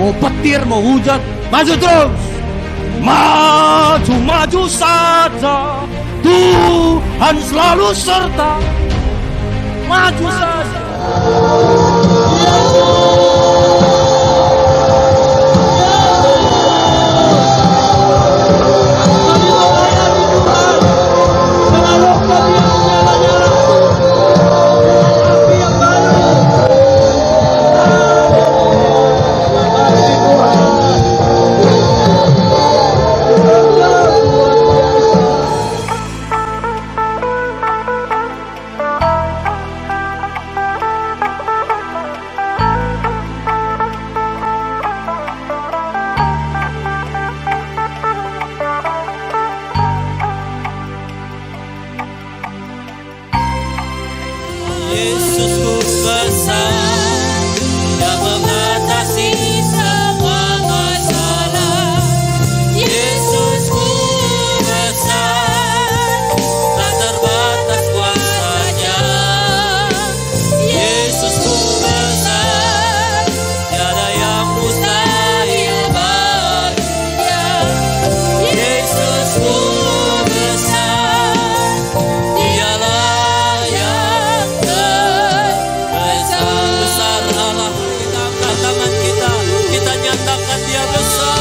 Mau petir, mau hujan, maju terus. Maju saja, Tuhan selalu serta. Maju saja. Yesusku besar, yang mengatasi semua masalah. Yesusku besar, tak terbatas kuasanya. Yesusku besar, tiada yang mustahil baginya. Yesusku besar, dialah yang besar Allah. Kita angkat tangan kita nyatakan Dia besar.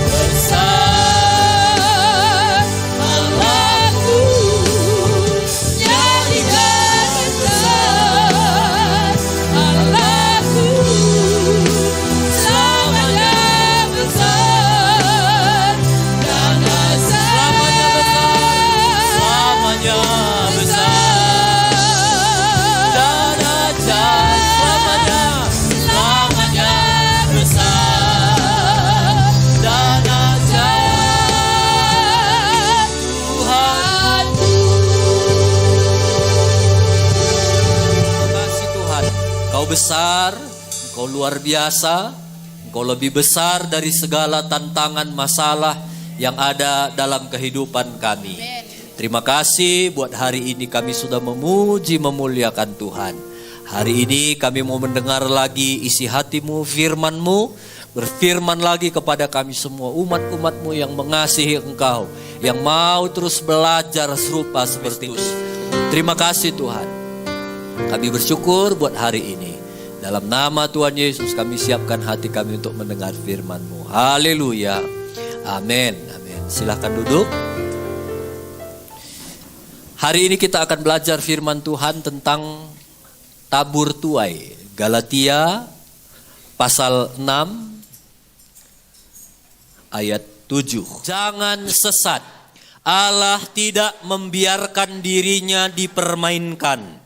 Besar Allahku, jadikan besar Allahku, selamanya besar dan selamanya besar. Engkau besar, Engkau luar biasa, Engkau lebih besar dari segala tantangan masalah yang ada dalam kehidupan kami. Terima kasih buat hari ini kami sudah memuji memuliakan Tuhan. Hari ini kami mau mendengar lagi isi hati-Mu, firman-Mu, berfirman lagi kepada kami semua umat-umat-Mu yang mengasihi Engkau, yang mau terus belajar serupa seperti Kristus. Terima kasih Tuhan. Kami bersyukur buat hari ini. Dalam nama Tuhan Yesus kami siapkan hati kami untuk mendengar firman-Mu. Haleluya. Amin. Amin. Silahkan duduk. Hari ini kita akan belajar firman Tuhan tentang tabur tuai. Galatia pasal 6 ayat 7. Jangan sesat. Allah tidak membiarkan dirinya dipermainkan.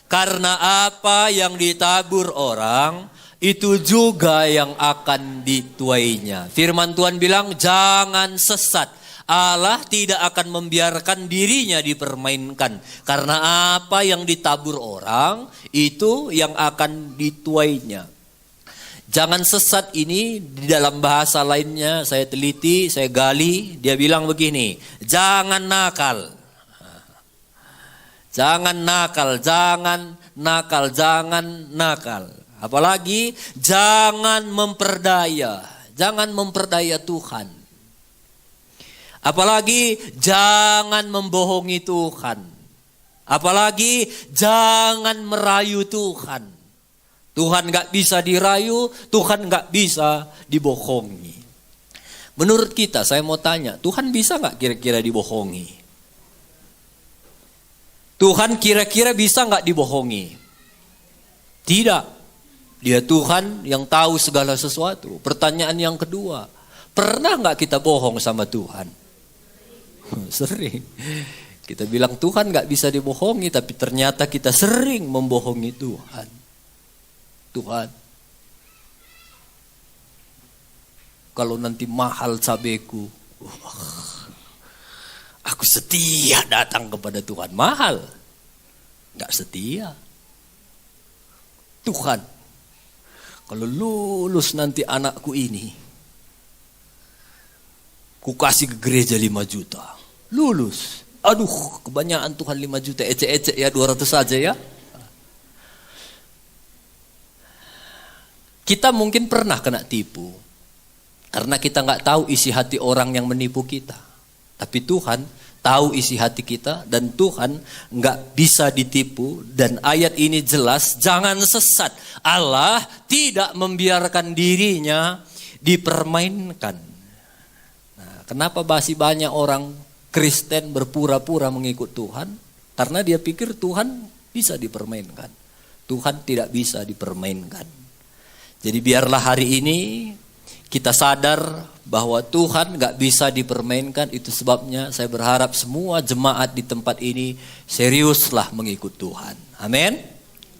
Karena apa yang ditabur orang, itu juga yang akan dituainya. Firman Tuhan bilang, jangan sesat. Allah tidak akan membiarkan dirinya dipermainkan. Karena apa yang ditabur orang, itu yang akan dituainya. Jangan sesat ini di dalam bahasa lainnya, saya teliti, saya gali, dia bilang begini, jangan nakal. Jangan nakal, jangan nakal, jangan nakal. Apalagi jangan memperdaya Tuhan. Apalagi jangan membohongi Tuhan. Apalagi jangan merayu Tuhan. Tuhan gak bisa dirayu, Tuhan gak bisa dibohongi. Menurut kita, saya mau tanya, Tuhan bisa gak kira-kira dibohongi? Tuhan kira-kira bisa gak dibohongi? Tidak. Dia Tuhan yang tahu segala sesuatu. Pertanyaan yang kedua, pernah gak kita bohong sama Tuhan? Sering. Kita bilang Tuhan gak bisa dibohongi, tapi ternyata kita sering membohongi Tuhan. Tuhan, kalau nanti mahal cabeku, aku setia datang kepada Tuhan. Mahal, gak setia. Tuhan, kalau lulus nanti anakku ini, ku kasih ke gereja 5 juta. Lulus. Aduh, kebanyakan Tuhan 5 juta. Ecek-ecek ya, 200 saja ya. Kita mungkin pernah kena tipu. Karena kita nggak tahu isi hati orang yang menipu kita. Tapi Tuhan tahu isi hati kita dan Tuhan nggak bisa ditipu. Dan ayat ini jelas, jangan sesat. Allah tidak membiarkan dirinya dipermainkan. Nah, kenapa masih banyak orang Kristen berpura-pura mengikut Tuhan? Karena dia pikir Tuhan bisa dipermainkan. Tuhan tidak bisa dipermainkan. Jadi biarlah hari ini kita sadar bahwa Tuhan gak bisa dipermainkan. Itu sebabnya saya berharap semua jemaat di tempat ini seriuslah mengikut Tuhan. Amin.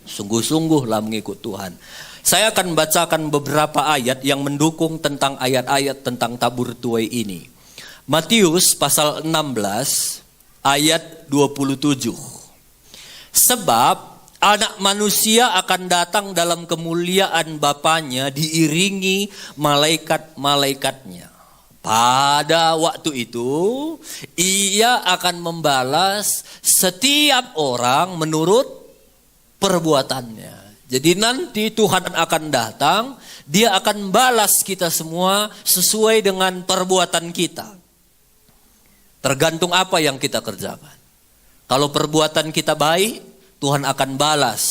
Sungguh-sungguhlah mengikut Tuhan. Saya akan bacakan beberapa ayat yang mendukung tentang ayat-ayat tentang tabur tuai ini. Matius pasal 16 ayat 27. Sebab Anak manusia akan datang dalam kemuliaan Bapanya diiringi malaikat-malaikatnya. Pada waktu itu ia akan membalas setiap orang menurut perbuatannya. Jadi nanti Tuhan akan datang, dia akan balas kita semua sesuai dengan perbuatan kita. Tergantung apa yang kita kerjakan. Kalau perbuatan kita baik, Tuhan akan balas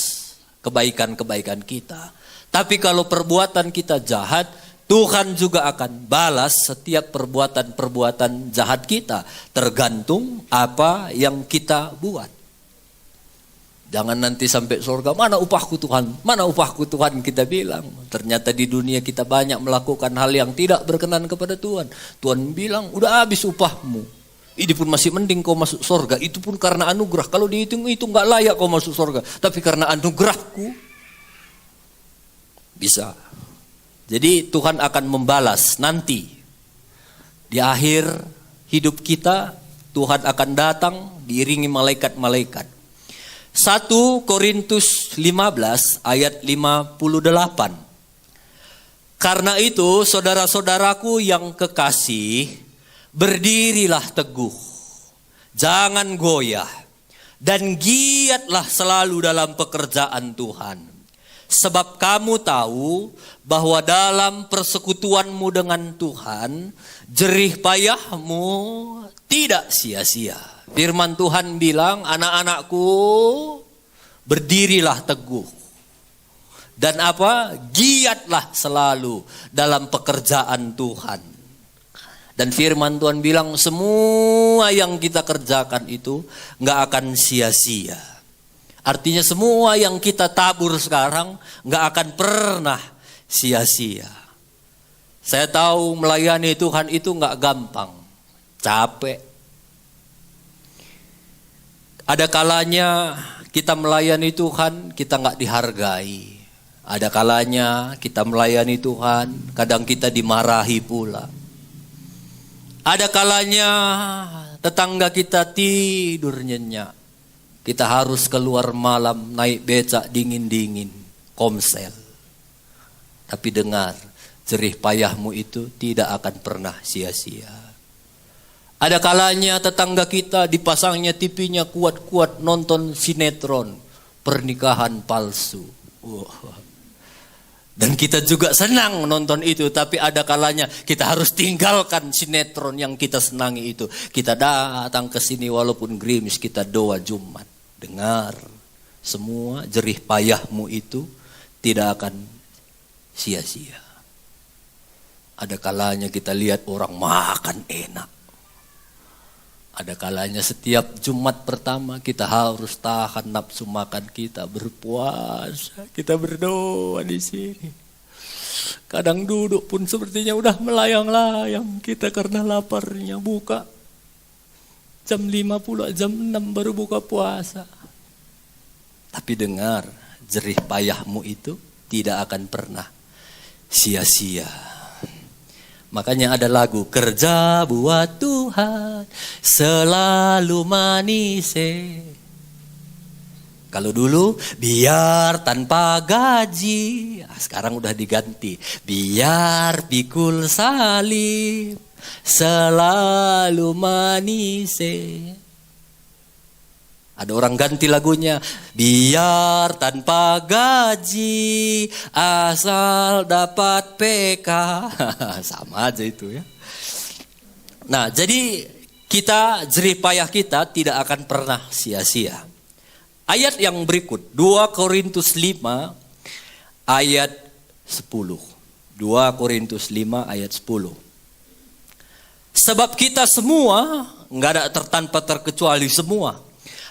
kebaikan-kebaikan kita. Tapi kalau perbuatan kita jahat, Tuhan juga akan balas setiap perbuatan-perbuatan jahat kita. Tergantung apa yang kita buat. Jangan nanti sampai surga, mana upahku Tuhan? Mana upahku Tuhan, kita bilang. Ternyata di dunia kita banyak melakukan hal yang tidak berkenan kepada Tuhan. Tuhan bilang, udah habis upahmu. Ini pun masih mending kau masuk surga. Itu pun karena anugerah. Kalau dihitung itu gak layak kau masuk surga. Tapi karena anugerahku bisa. Jadi Tuhan akan membalas nanti. Di akhir hidup kita Tuhan akan datang diiringi malaikat-malaikat. 1 Korintus 15 ayat 58. Karena itu saudara-saudaraku yang kekasih, berdirilah teguh, jangan goyah, dan giatlah selalu dalam pekerjaan Tuhan. Sebab kamu tahu bahwa dalam persekutuanmu dengan Tuhan, jerih payahmu tidak sia-sia. Firman Tuhan bilang, anak-anakku, berdirilah teguh. Dan apa? Giatlah selalu dalam pekerjaan Tuhan. Dan firman Tuhan bilang semua yang kita kerjakan itu gak akan sia-sia. Artinya semua yang kita tabur sekarang gak akan pernah sia-sia. Saya tahu melayani Tuhan itu gak gampang, capek. Ada kalanya kita melayani Tuhan kita gak dihargai. Ada kalanya kita melayani Tuhan kadang kita dimarahi pula. Ada kalanya tetangga kita tidur nyenyak. Kita harus keluar malam naik becak dingin-dingin, komsel. Tapi dengar, jerih payahmu itu tidak akan pernah sia-sia. Ada kalanya tetangga kita dipasangnya TV-nya kuat-kuat nonton sinetron, pernikahan palsu. Dan kita juga senang nonton itu, tapi ada kalanya kita harus tinggalkan sinetron yang kita senangi itu. Kita datang ke sini walaupun gerimis, kita doa Jumat. Dengar, semua jerih payahmu itu tidak akan sia-sia. Ada kalanya kita lihat orang makan enak. Ada kalanya setiap Jumat pertama kita harus tahan nafsu makan kita, berpuasa, kita berdoa di sini. Kadang duduk pun sepertinya udah melayang-layang kita karena laparnya, buka jam 5 pula, jam 6 baru buka puasa. Tapi dengar, jerih payahmu itu tidak akan pernah sia-sia. Makanya ada lagu, kerja buat Tuhan selalu manis. Kalau dulu biar tanpa gaji, sekarang udah diganti, biar pikul salib selalu manis. Ada orang ganti lagunya, biar tanpa gaji asal dapat PK. Sama aja itu ya. Nah, jadi kita, jerih payah kita tidak akan pernah sia-sia. Ayat yang berikut, 2 Korintus 5 ayat 10. 2 Korintus 5 ayat 10. Sebab kita semua, enggak ada tanpa terkecuali semua,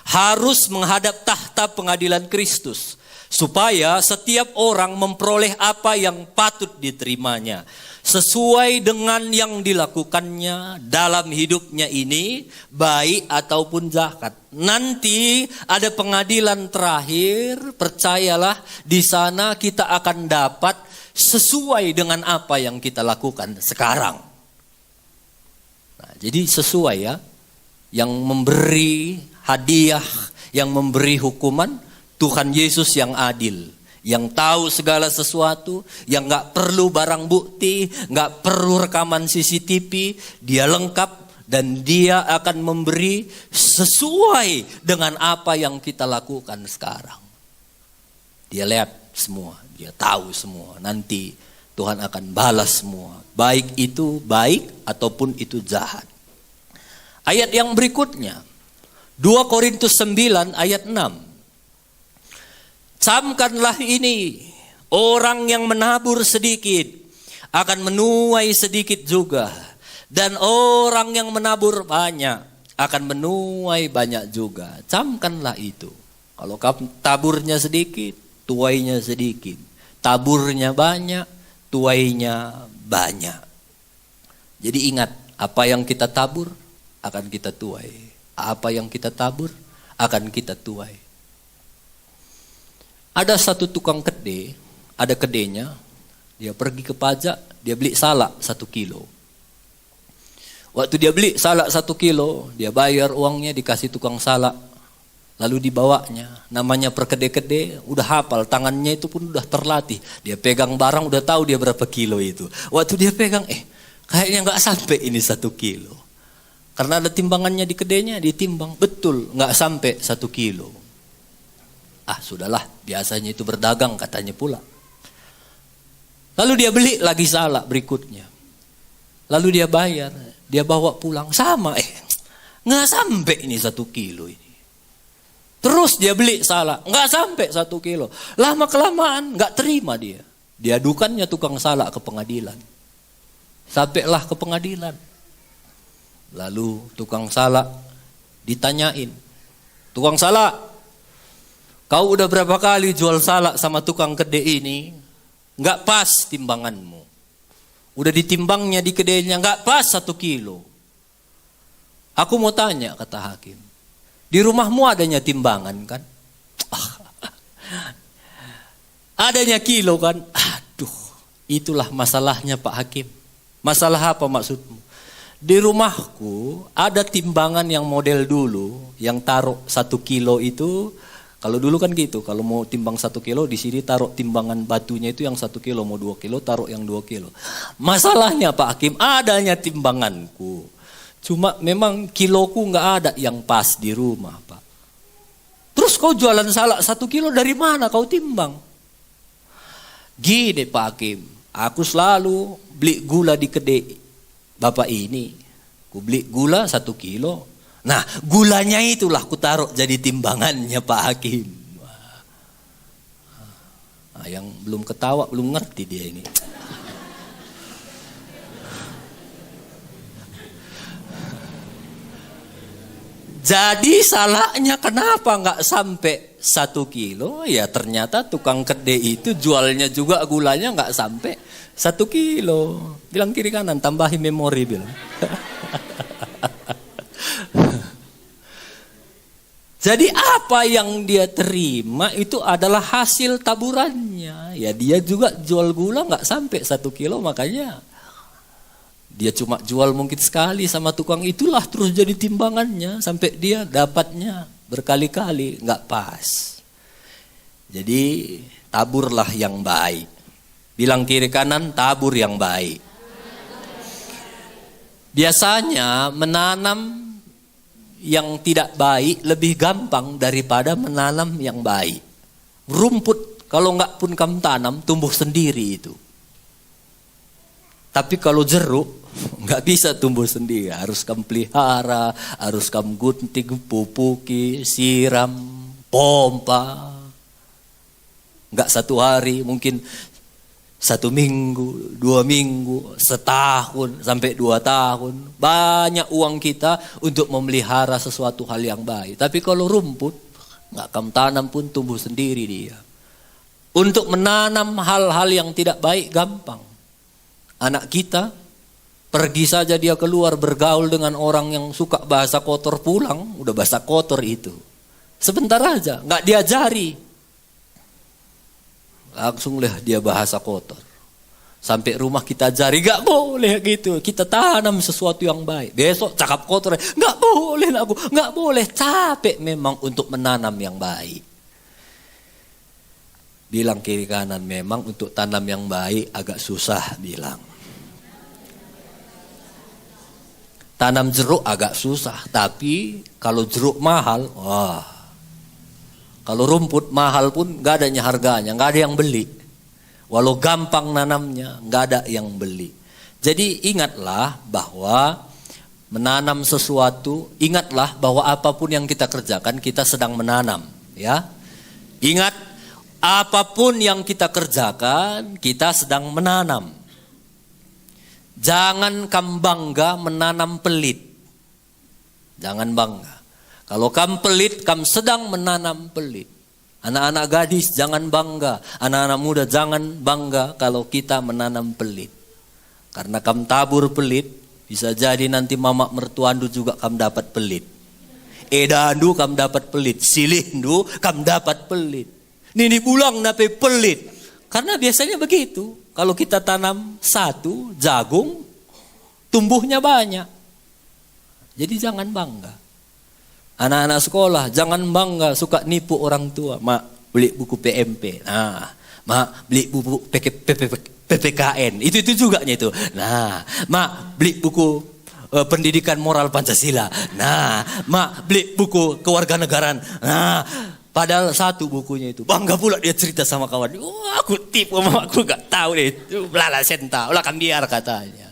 harus menghadap tahta pengadilan Kristus, supaya setiap orang memperoleh apa yang patut diterimanya, sesuai dengan yang dilakukannya dalam hidupnya ini, baik ataupun jahat. Nanti ada pengadilan terakhir, percayalah, di sana kita akan dapat sesuai dengan apa yang kita lakukan sekarang. Nah, jadi sesuai ya, yang memberi hadiah, yang memberi hukuman, Tuhan Yesus yang adil, yang tahu segala sesuatu, yang gak perlu barang bukti, gak perlu rekaman CCTV, dia lengkap dan dia akan memberi sesuai dengan apa yang kita lakukan sekarang. Dia lihat semua, dia tahu semua, nanti Tuhan akan balas semua, baik itu baik ataupun itu jahat. Ayat yang berikutnya, 2 Korintus 9 ayat 6. Camkanlah ini, orang yang menabur sedikit akan menuai sedikit juga, dan orang yang menabur banyak akan menuai banyak juga. Camkanlah itu. Kalau kamu taburnya sedikit, tuainya sedikit. Taburnya banyak, tuainya banyak. Jadi ingat, apa yang kita tabur akan kita tuai. Apa yang kita tabur akan kita tuai. Ada satu tukang kede, ada kedenya, dia pergi ke pajak, dia beli salak 1 kilo. Waktu dia beli salak 1 kilo, dia bayar uangnya, dikasih tukang salak, lalu dibawanya. Namanya perkede-kede, udah hafal, tangannya itu pun udah terlatih. Dia pegang barang, udah tahu dia berapa kilo itu. Waktu dia pegang, kayaknya gak sampai ini 1 kilo. Karena ada timbangannya di kedainya, ditimbang. Betul, gak sampai 1 kilo. Sudahlah, biasanya itu berdagang katanya pula. Lalu dia beli lagi salak berikutnya. Lalu dia bayar, dia bawa pulang. Sama, gak sampai ini 1 kilo ini. Terus dia beli salak, gak sampai 1 kilo. Lama-kelamaan gak terima dia. Diadukannya tukang salak ke pengadilan. Sampailah ke pengadilan. Lalu tukang salak ditanyain, tukang salak, kau udah berapa kali jual salak sama tukang kede ini? Gak pas timbanganmu. Udah ditimbangnya di kedainya, gak pas 1 kilo. Aku mau tanya, kata hakim, di rumahmu adanya timbangan kan? Adanya kilo kan? Aduh, itulah masalahnya Pak Hakim. Masalah apa maksudmu? Di rumahku ada timbangan yang model dulu, yang taruh 1 kilo itu. Kalau dulu kan gitu, kalau mau timbang 1 kilo di sini taruh timbangan batunya itu yang 1 kilo, mau 2 kilo taruh yang 2 kilo. Masalahnya Pak Hakim, adanya timbanganku. Cuma memang kiloku nggak ada yang pas di rumah Pak. Terus kau jualan salak 1 kilo dari mana kau timbang? Gini Pak Hakim, aku selalu beli gula di kedai Bapak ini, ku beli gula 1 kilo. Nah, gulanya itulah ku taruh jadi timbangannya Pak Hakim. Yang belum ketawa, belum ngerti dia ini. Jadi salahnya kenapa nggak sampai 1 kilo? Ya ternyata tukang kedai itu jualnya juga gulanya nggak sampai 1 kilo. Bilang kiri kanan, tambahin memori bilang. Jadi apa yang dia terima itu adalah hasil taburannya. Ya dia juga jual gula nggak sampai 1 kilo, makanya dia cuma jual mungkin sekali sama tukang itulah terus jadi timbangannya sampai dia dapatnya berkali-kali, nggak pas. Jadi taburlah yang baik. Bilang kiri kanan, tabur yang baik. Biasanya menanam yang tidak baik lebih gampang daripada menanam yang baik. Rumput kalau nggak pun kamu tanam tumbuh sendiri itu. Tapi kalau jeruk nggak bisa tumbuh sendiri, harus kamu pelihara, harus kamu gunting, pupuki, siram, pompa. Nggak satu hari, mungkin 1 minggu, 2 minggu, setahun, sampai 2 tahun. Banyak uang kita untuk memelihara sesuatu hal yang baik. Tapi kalau rumput, nggak kamu tanam pun tumbuh sendiri dia. Untuk menanam hal-hal yang tidak baik gampang. Anak kita, pergi saja dia keluar bergaul dengan orang yang suka bahasa kotor, pulang udah bahasa kotor itu. Sebentar aja, nggak diajari. Langsung lah dia bahasa kotor. Sampai rumah kita ajari, nggak boleh gitu. Kita tanam sesuatu yang baik. Besok cakap kotor, nggak boleh aku, nggak boleh. Capek memang untuk menanam yang baik. Bilang kiri kanan, memang untuk tanam yang baik agak susah bilang. Tanam jeruk agak susah, tapi kalau jeruk mahal, wah. Kalau rumput mahal pun gak adanya harganya, gak ada yang beli. Walau gampang nanamnya, gak ada yang beli. Jadi ingatlah bahwa menanam sesuatu, ingatlah bahwa apapun yang kita kerjakan, kita sedang menanam. Ya, ingat, apapun yang kita kerjakan, kita sedang menanam. Jangan kamu bangga menanam pelit. Jangan bangga. Kalau kamu pelit, kamu sedang menanam pelit. Anak-anak gadis jangan bangga. Anak-anak muda jangan bangga kalau kita menanam pelit. Karena kamu tabur pelit, bisa jadi nanti mama mertuandu juga kamu dapat pelit. Edandu kamu dapat pelit. Silindu kamu dapat pelit. Nini bulang nape pelit. Karena biasanya begitu. Kalau kita tanam 1 jagung, tumbuhnya banyak. Jadi jangan bangga. Anak-anak sekolah jangan bangga suka nipu orang tua. Mak, beli buku PMP. Nah, mak, beli buku PPKN. Itu juga itu. Nah, mak, beli buku pendidikan moral Pancasila. Nah, mak, beli buku kewarganegaraan. Nah, padahal 1 bukunya itu. Bangga pula dia cerita sama kawan. Oh, aku tipu, aku gak tahu deh. Itu lala senta, ulah kan biar katanya.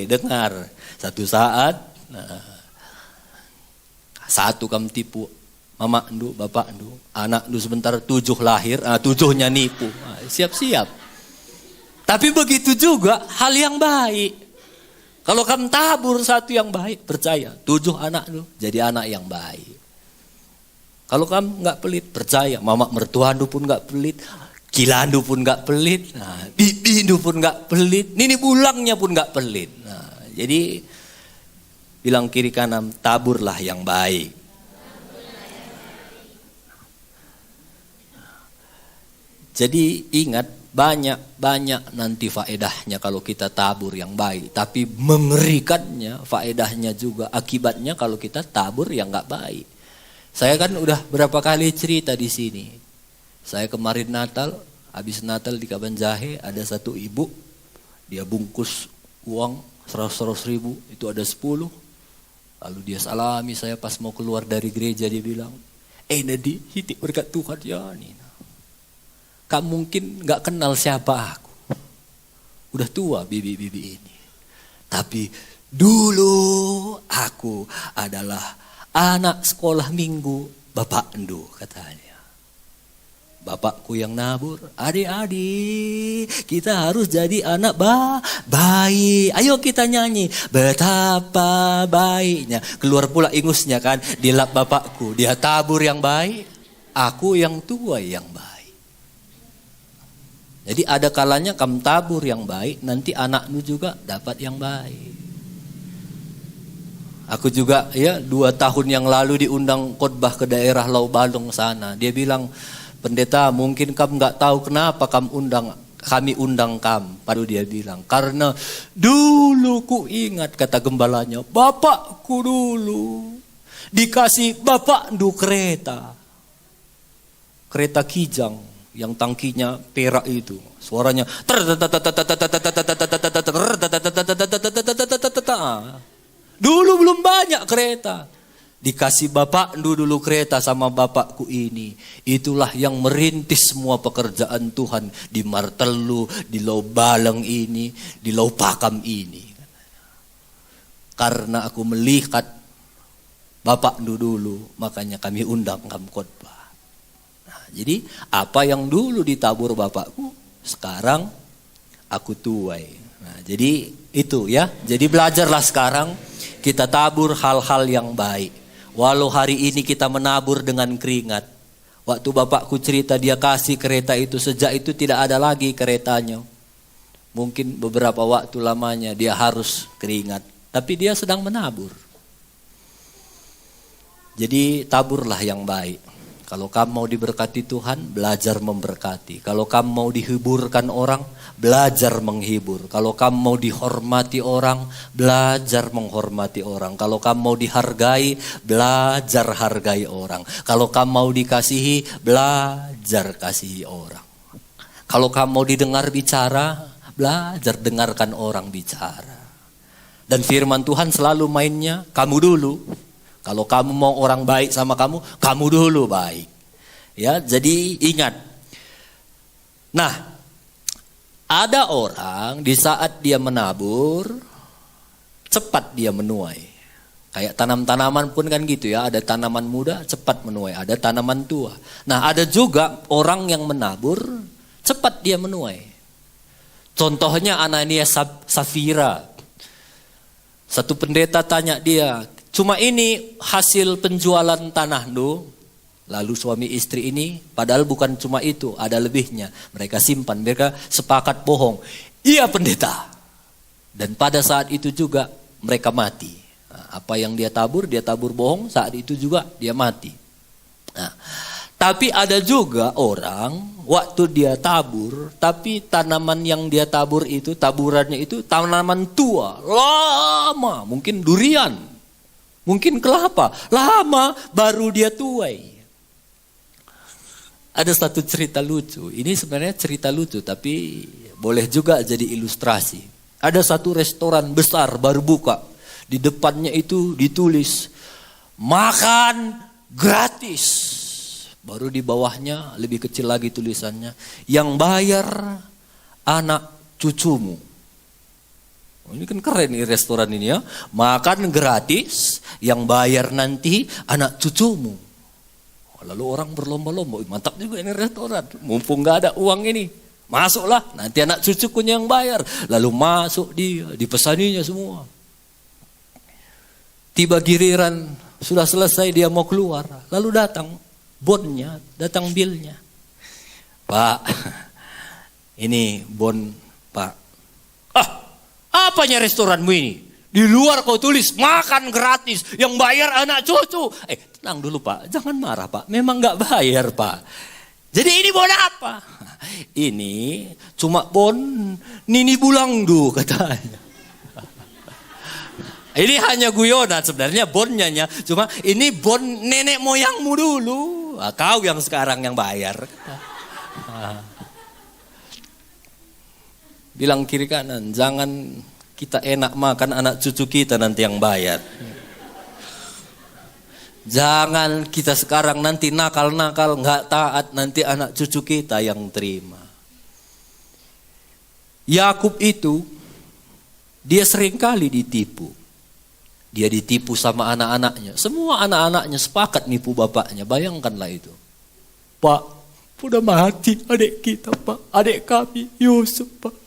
Dengar. Satu saat, 1 kamu tipu. Mama ndu, bapak ndu, anak ndu sebentar 7 lahir, 7-nya nipu. Siap-siap. Tapi begitu juga hal yang baik. Kalau kamu tabur 1 yang baik, percaya 7 anak ndu jadi anak yang baik. Kalau kamu nggak pelit, percaya mama mertuandu pun nggak pelit, kilandu pun nggak pelit, bibindu pun nggak pelit, nini bulangnya pun nggak pelit. Jadi bilang kiri kanan, taburlah yang baik. Jadi ingat, banyak nanti faedahnya kalau kita tabur yang baik, tapi mengerikannya faedahnya juga, akibatnya kalau kita tabur yang nggak baik. Saya kan udah berapa kali cerita di sini. Saya kemarin Natal, habis Natal di Kaban Jahe ada 1 ibu, dia bungkus uang 100 ribu, itu ada 10. Lalu dia salami saya pas mau keluar dari gereja, dia bilang, Nadi, hitik berkat Tuhan ya Nina. Kamu mungkin gak kenal siapa aku. Udah tua bibi-bibi ini. Tapi dulu aku adalah anak sekolah minggu Bapak Ndu katanya. Bapakku yang nabur, adik-adik kita harus jadi anak baik. Ayo kita nyanyi, betapa baiknya. Keluar pula ingusnya kan, dilap bapakku. Dia tabur yang baik, aku yang tua yang baik. Jadi ada kalanya kamu tabur yang baik, nanti anakmu juga dapat yang baik. Aku juga 2 tahun yang lalu diundang khotbah ke daerah Lau Balong sana. Dia bilang, pendeta mungkin kamu gak tahu kenapa kami undang kamu. Padahal dia bilang, karena dulu ku ingat, kata gembalanya, bapakku dulu dikasih bapak ndu kereta. Kereta kijang yang tangkinya perak itu. Suaranya dulu belum banyak kereta. Dikasih bapak dulu kereta sama bapakku ini. Itulah yang merintis semua pekerjaan Tuhan di Martelu, di Lau Baleng ini, di Lau Pakam ini. Karena aku melihat bapak dulu, makanya kami undang kamu khotbah. Nah, jadi apa yang dulu ditabur bapakku, sekarang aku tuai. Nah, jadi itu ya. Jadi belajarlah sekarang kita tabur hal-hal yang baik. Walau hari ini kita menabur dengan keringat. Waktu bapakku cerita dia kasih kereta itu, sejak itu tidak ada lagi keretanya. Mungkin beberapa waktu lamanya dia harus keringat. Tapi dia sedang menabur. Jadi taburlah yang baik. Kalau kamu mau diberkati Tuhan, belajar memberkati. Kalau kamu mau dihiburkan orang, belajar menghibur. Kalau kamu mau dihormati orang, belajar menghormati orang. Kalau kamu mau dihargai, belajar hargai orang. Kalau kamu mau dikasihi, belajar kasihi orang. Kalau kamu mau didengar bicara, belajar dengarkan orang bicara. Dan firman Tuhan selalu mainnya, kamu dulu. Kalau kamu mau orang baik sama kamu, kamu dulu baik. Ya, jadi ingat. Nah, ada orang di saat dia menabur, cepat dia menuai. Kayak tanam-tanaman pun kan gitu ya, ada tanaman muda cepat menuai, ada tanaman tua. Nah, ada juga orang yang menabur, cepat dia menuai. Contohnya Anania Safira. Satu pendeta tanya dia, cuma ini hasil penjualan tanah lu. Lalu suami istri ini padahal bukan cuma itu, ada lebihnya. Mereka simpan, mereka sepakat bohong. Iya pendeta. Dan pada saat itu juga mereka mati. Nah, apa yang dia tabur bohong, saat itu juga dia mati. Nah, tapi ada juga orang waktu dia tabur, tapi tanaman yang dia tabur itu, taburannya itu tanaman tua, lama, mungkin durian. Mungkin kelapa, lama baru dia tuai. Ada satu cerita lucu, ini sebenarnya cerita lucu tapi boleh juga jadi ilustrasi. Ada satu restoran besar baru buka, di depannya itu ditulis, makan gratis. Baru di bawahnya lebih kecil lagi tulisannya, yang bayar anak cucumu. Ini kan keren nih restoran ini ya. Makan gratis, yang bayar nanti anak cucumu. Lalu orang berlomba-lomba, mantap juga ini restoran. Mumpung gak ada uang ini, masuklah, nanti anak cucuku yang bayar. Lalu masuk dia, dipesaninya semua. Tiba giliran, sudah selesai dia mau keluar. Lalu datang bonnya, datang bilnya. Pak, ini bon Pak. Apanya restoranmu ini? Di luar kau tulis makan gratis, yang bayar anak cucu. Tenang dulu Pak, jangan marah Pak. Memang gak bayar Pak. Jadi ini bon apa? Ini cuma bon Nini Bulangdu katanya. Ini hanya guyonan sebenarnya bonnya. Cuma ini bon nenek moyangmu dulu. Kau yang sekarang yang bayar. Bilang kiri kanan, jangan kita enak makan anak cucu kita nanti yang bayar. Jangan kita sekarang nanti nakal-nakal nggak taat, nanti anak cucu kita yang terima. Yakub itu dia seringkali ditipu. Dia ditipu sama anak-anaknya. Semua anak-anaknya sepakat nipu bapaknya. Bayangkanlah itu. Pak, udah mati adik kita Pak. Adik kami Yusuf Pak.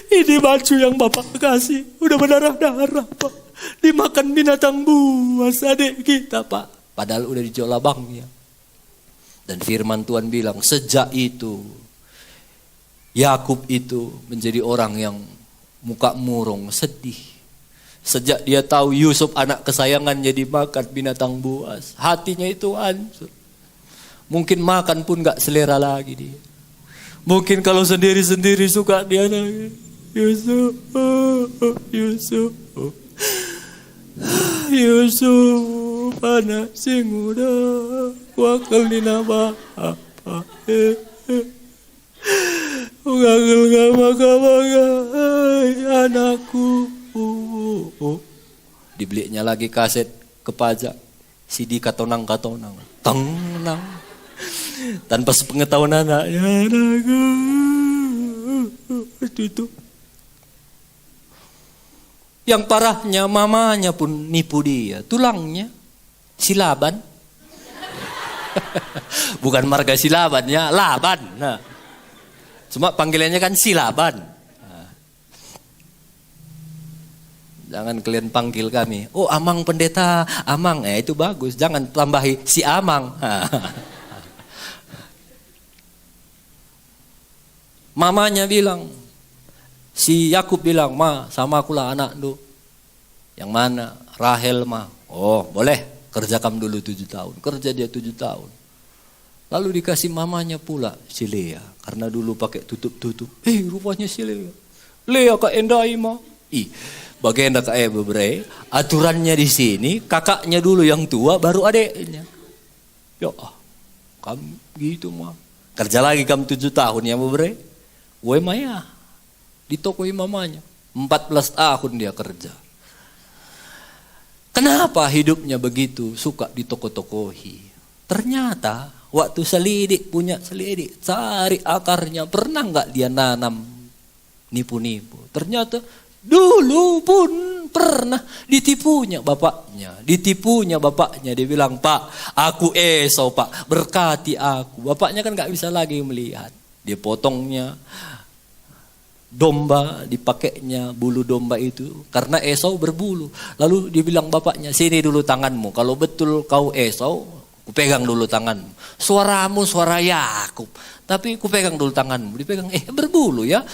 Ini baju yang Bapak kasih udah berdarah-darah Pak. Dimakan binatang buas adik kita Pak. Padahal udah dijual abangnya. Dan firman Tuhan bilang sejak itu Yakub itu menjadi orang yang muka murung, sedih. Sejak dia tahu Yusuf anak kesayangan jadi makan binatang buas, hatinya itu hancur. Mungkin makan pun gak selera lagi dia. Mungkin kalau sendiri-sendiri suka dia nangis. Yusuf, Yusuf, anak sing muda, wakil dina apa? Wakil gama-gama, anakku. Dibelinya lagi kaset ke pajak. Si di katonang. Tenang. Tanpa sepengetahuan anaknya. Itu. Yang parahnya mamanya pun nipu dia. Tulangnya Silaban. Bukan marga Silaban ya, Laban. Nah. Cuma panggilannya kan Silaban. Nah. Jangan kalian panggil kami, oh Amang pendeta, Amang. Itu bagus, jangan tambahi si Amang. Mamanya bilang, si Yakub bilang, ma sama akulah anak lu. Yang mana? Rahel ma. Oh boleh, kerja kamu dulu 7 tahun. Kerja dia 7 tahun. Lalu dikasih mamanya pula si Lea. Karena dulu pakai tutup-tutup. Rupanya si Lea. Lea kak endai ma. Bagaimana kak bebre? Aturannya di sini kakaknya dulu yang tua baru adeknya. Ya kamu gitu ma. Kerja lagi kamu 7 tahun ya bebre. Woi maya. Ditokoi mamanya. 14 tahun dia kerja. Kenapa hidupnya begitu suka ditoko-tokohi? Ternyata waktu punya selidik, cari akarnya, pernah nggak dia nanam nipu-nipu? Ternyata dulu pun pernah ditipunya bapaknya. Dia bilang, Pak, aku Esau Pak, berkati aku. Bapaknya kan nggak bisa lagi melihat. Dia potongnya domba, dipakainya bulu domba itu karena Esau berbulu. Lalu dia bilang bapaknya, sini dulu tanganmu, kalau betul kau Esau, kupegang dulu tanganmu. Suaramu suara Yakub, tapi kupegang dulu tanganmu. Dipegang, berbulu ya,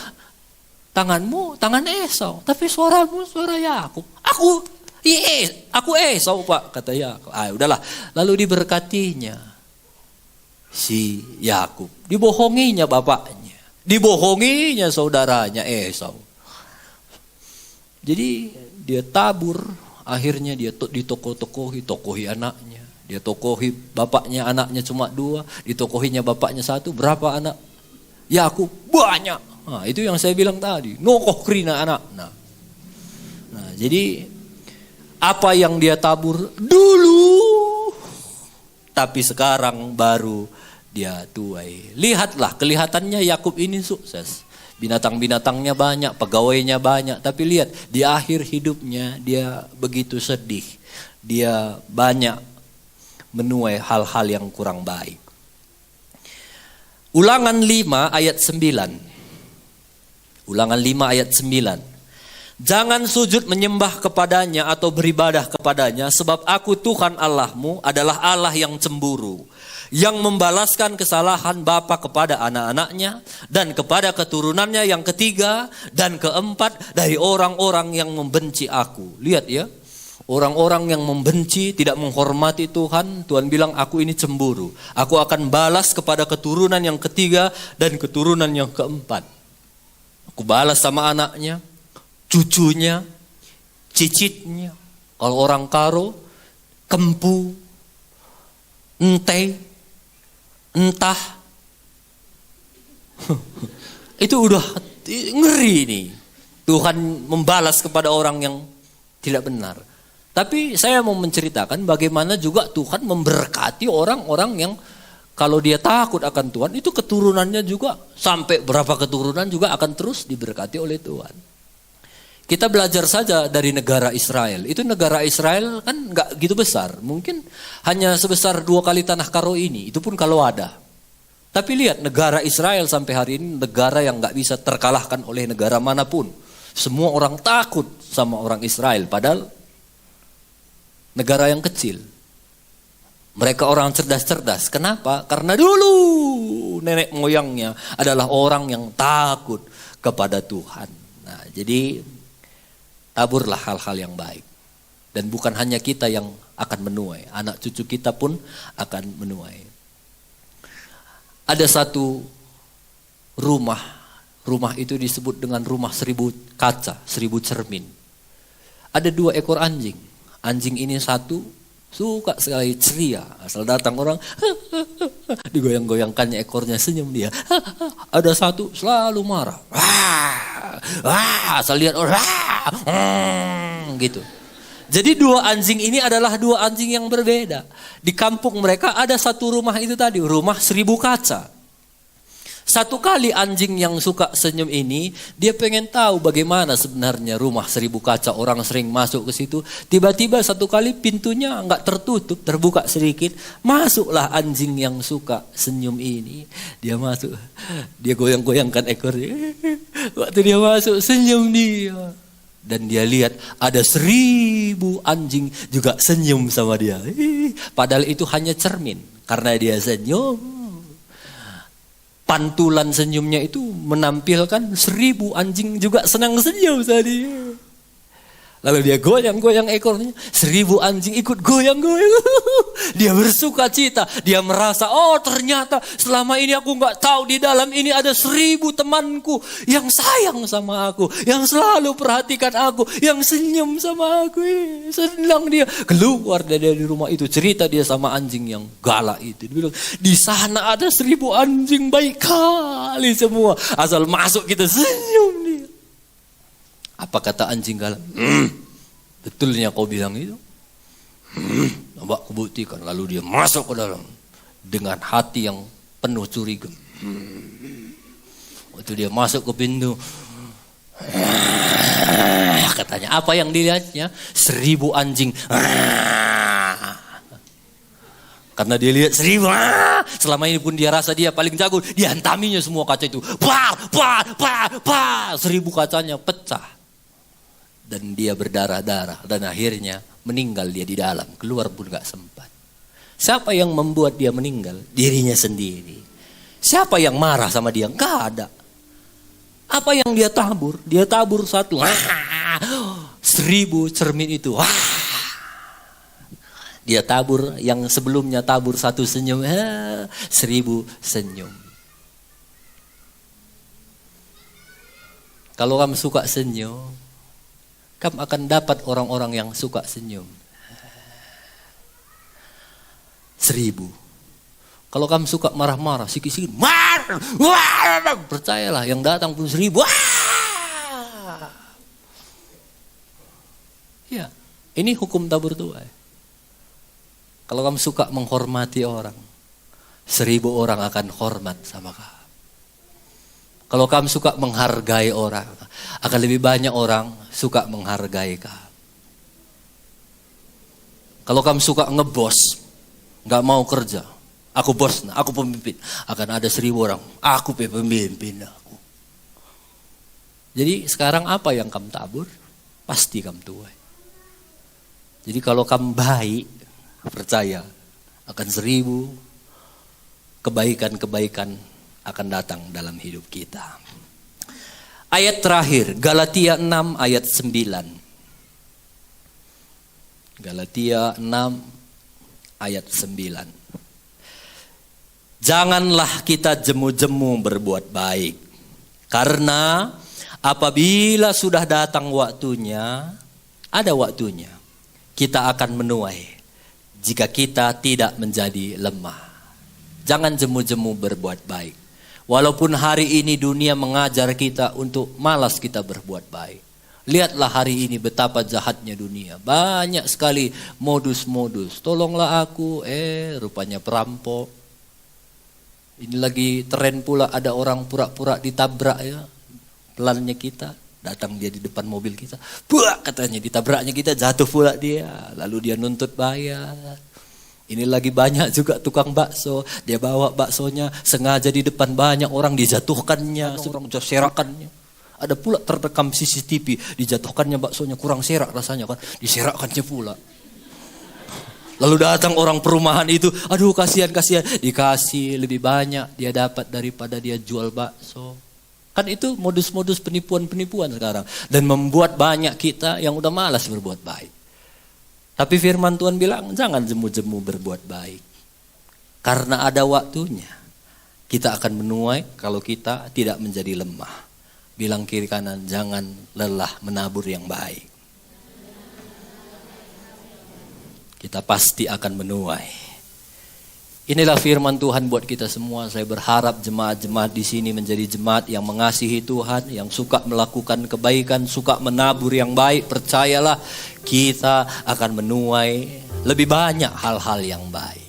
tanganmu tangan Esau, tapi suaramu suara Yakub. Aku Esau Pak, kata Yakub. Udahlah, lalu diberkatinya si Yakub, dibohonginya bapaknya. Dibohonginya saudaranya Esau. Jadi dia tabur, akhirnya dia ditokohi anaknya. Dia tokohi bapaknya, anaknya cuma 2, ditokohinya bapaknya 1, berapa anak? Yakub banyak. Nah, itu yang saya bilang tadi, nokoh krina anak. Nah, jadi apa yang dia tabur dulu, tapi sekarang baru dia tuai. Lihatlah, kelihatannya Yakub ini sukses. Binatang-binatangnya banyak, pegawainya banyak. Tapi lihat, di akhir hidupnya dia begitu sedih. Dia banyak menuai hal-hal yang kurang baik. Ulangan 5 ayat 9. Ulangan 5 ayat 9. Jangan sujud menyembah kepadanya atau beribadah kepadanya, sebab aku Tuhan Allahmu adalah Allah yang cemburu, yang membalaskan kesalahan bapa kepada anak-anaknya dan kepada keturunannya yang ketiga dan keempat dari orang-orang yang membenci aku. Lihat ya, orang-orang yang membenci, tidak menghormati Tuhan, Tuhan bilang aku ini cemburu. Aku akan balas kepada keturunan yang ketiga dan keturunan yang keempat. Aku balas sama anaknya, cucunya, cicitnya. Kalau orang Karo, kempu, entah. Itu udah ngeri nih. Tuhan membalas kepada orang yang tidak benar. Tapi saya mau menceritakan bagaimana juga Tuhan memberkati orang-orang yang kalau dia takut akan Tuhan, itu keturunannya juga sampai berapa keturunan juga akan terus diberkati oleh Tuhan. Kita belajar saja dari negara Israel. Itu negara Israel kan nggak gitu besar. Mungkin hanya sebesar 2 kali tanah Karo ini. Itu pun kalau ada. Tapi lihat, negara Israel sampai hari ini negara yang nggak bisa terkalahkan oleh negara manapun. Semua orang takut sama orang Israel. Padahal negara yang kecil. Mereka orang cerdas-cerdas. Kenapa? Karena dulu nenek moyangnya adalah orang yang takut kepada Tuhan. Nah, jadi taburlah hal-hal yang baik. Dan bukan hanya kita yang akan menuai. Anak cucu kita pun akan menuai. Ada satu rumah. Rumah itu disebut dengan rumah 1000 kaca, 1000 cermin. Ada 2 ekor anjing. Anjing ini satu suka sekali ceria. Asal datang orang, digoyang-goyangkannya ekornya, senyum dia. Ada satu selalu marah. Asal lihat orang, gitu. Jadi dua anjing ini adalah dua anjing yang berbeda. Di kampung mereka ada satu rumah itu tadi, rumah 1000 kaca. Satu kali anjing yang suka senyum ini, dia pengen tahu bagaimana sebenarnya rumah 1000 kaca, orang sering masuk ke situ. Tiba-tiba satu kali pintunya nggak tertutup, terbuka sedikit. Masuklah anjing yang suka senyum ini. Dia masuk, dia goyang-goyangkan ekornya. Waktu dia masuk, senyum dia. Dan dia lihat ada 1000 anjing juga senyum sama dia. Padahal itu hanya cermin, karena dia senyum. Pantulan senyumnya itu menampilkan 1000 anjing juga senang senyum sama dia. Lalu dia goyang-goyang ekornya, 1000 anjing ikut goyang-goyang. Dia bersuka cita, dia merasa, oh ternyata selama ini aku gak tahu di dalam ini ada 1000 temanku yang sayang sama aku, yang selalu perhatikan aku, yang senyum sama aku. Senang dia keluar dari rumah itu, cerita dia sama anjing yang galak itu. Dia bilang, di sana ada 1000 anjing baik kali semua, asal masuk kita senyum dia. Apa kata anjing galak? Betulnya kau bilang itu? Coba aku buktikan. Lalu dia masuk ke dalam dengan hati yang penuh curiga. Waktu dia masuk ke pintu, katanya apa yang dilihatnya? 1000 anjing. Karena dia lihat 1000, selama ini pun dia rasa dia paling jago, dia hantaminya semua kaca itu. 1000 kacanya pecah. Dan dia berdarah-darah dan akhirnya meninggal dia di dalam, keluar pun gak sempat. Siapa yang membuat dia meninggal? Dirinya sendiri. Siapa yang marah sama dia? Gak ada. Apa yang dia tabur? Dia tabur satu. 1000 cermin itu. Dia tabur yang sebelumnya tabur satu senyum. 1000 senyum. Kalau kamu suka senyum, kamu akan dapat orang-orang yang suka senyum. 1000. Kalau kamu suka marah-marah, sikit-sikit, percayalah yang datang pun 1000. Ya, ini hukum tabur tuai. Kalau kamu suka menghormati orang, 1000 orang akan hormat sama kamu. Kalau kamu suka menghargai orang, akan lebih banyak orang suka menghargai kamu. Kalau kamu suka ngebos, gak mau kerja, aku bos, aku pemimpin, akan ada 1000 orang, aku pemimpin aku. Jadi sekarang apa yang kamu tabur, pasti kamu tuai. Jadi kalau kamu baik, percaya akan 1000 kebaikan-kebaikan akan datang dalam hidup kita. Ayat terakhir, Galatia 6 ayat 9. Galatia 6 ayat 9. Janganlah kita jemu-jemu berbuat baik, karena apabila sudah datang waktunya, ada waktunya, kita akan menuai jika kita tidak menjadi lemah. Jangan jemu-jemu berbuat baik. Walaupun hari ini dunia mengajar kita untuk malas kita berbuat baik. Lihatlah hari ini betapa jahatnya dunia. Banyak sekali modus-modus. Tolonglah aku, rupanya perampok. Ini lagi tren pula ada orang pura-pura ditabrak ya. Pelannya kita, datang dia di depan mobil kita. Buak katanya ditabraknya kita, jatuh pula dia. Lalu dia nuntut bayar. Ini lagi banyak juga tukang bakso, dia bawa baksonya sengaja di depan banyak orang dijatuhkannya, orang serakannya. Ada pula terekam CCTV, dijatuhkannya baksonya kurang serak rasanya kan, diserakkannya pula. Lalu datang orang perumahan itu, aduh kasihan, dikasih lebih banyak dia dapat daripada dia jual bakso. Kan itu modus-modus penipuan-penipuan sekarang dan membuat banyak kita yang udah malas berbuat baik. Tapi firman Tuhan bilang, jangan jemu-jemu berbuat baik. Karena ada waktunya. Kita akan menuai kalau kita tidak menjadi lemah. Bilang kiri kanan, jangan lelah menabur yang baik. Kita pasti akan menuai. Inilah firman Tuhan buat kita semua. Saya berharap jemaat-jemaat di sini menjadi jemaat yang mengasihi Tuhan, yang suka melakukan kebaikan, suka menabur yang baik. Percayalah, kita akan menuai lebih banyak hal-hal yang baik.